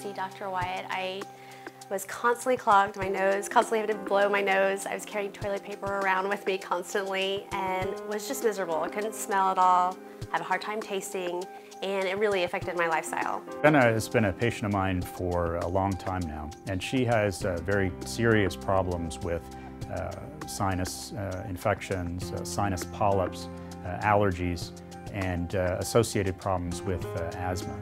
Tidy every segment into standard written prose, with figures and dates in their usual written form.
see Dr. Wyatt, I was constantly clogged, my nose, constantly having to blow my nose. I was carrying toilet paper around with me constantly and was just miserable. I couldn't smell at all, had a hard time tasting, and it really affected my lifestyle. Jenna has been a patient of mine for a long time now, and she has very serious problems with sinus infections, sinus polyps, allergies, and associated problems with asthma.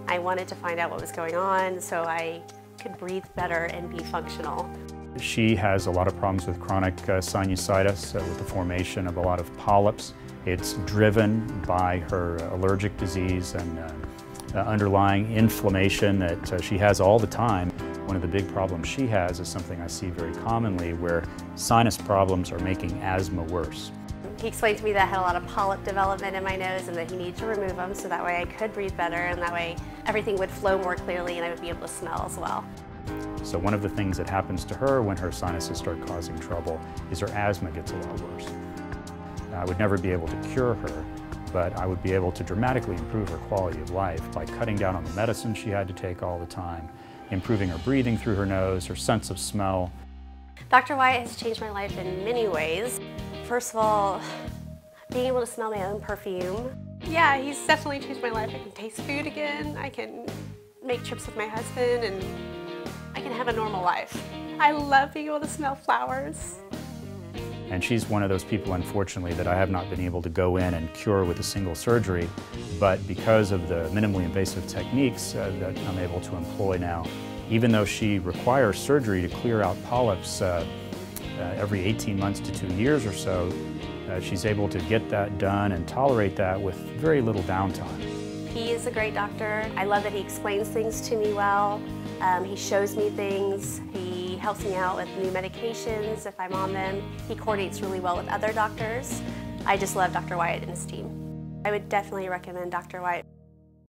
I wanted to find out what was going on so I could breathe better and be functional. She has a lot of problems with chronic sinusitis, with the formation of a lot of polyps. It's driven by her allergic disease and underlying inflammation that she has all the time. One of the big problems she has is something I see very commonly where sinus problems are making asthma worse. He explained to me that I had a lot of polyp development in my nose and that he needed to remove them so that way I could breathe better and that way everything would flow more clearly and I would be able to smell as well. So one of the things that happens to her when her sinuses start causing trouble is her asthma gets a lot worse. I would never be able to cure her, but I would be able to dramatically improve her quality of life by cutting down on the medicine she had to take all the time, improving her breathing through her nose, her sense of smell. Dr. Wyatt has changed my life in many ways. First of all, being able to smell my own perfume. Yeah, he's definitely changed my life. I can taste food again, I can make trips with my husband, and I can have a normal life. I love being able to smell flowers. And she's one of those people, unfortunately, that I have not been able to go in and cure with a single surgery, but because of the minimally invasive techniques that I'm able to employ now, even though she requires surgery to clear out polyps every 18 months to 2 years or so, she's able to get that done and tolerate that with very little downtime. He is a great doctor. I love that he explains things to me well. He shows me things. He helps me out with new medications if I'm on them. He coordinates really well with other doctors. I just love Dr. Wyatt and his team. I would definitely recommend Dr. Wyatt.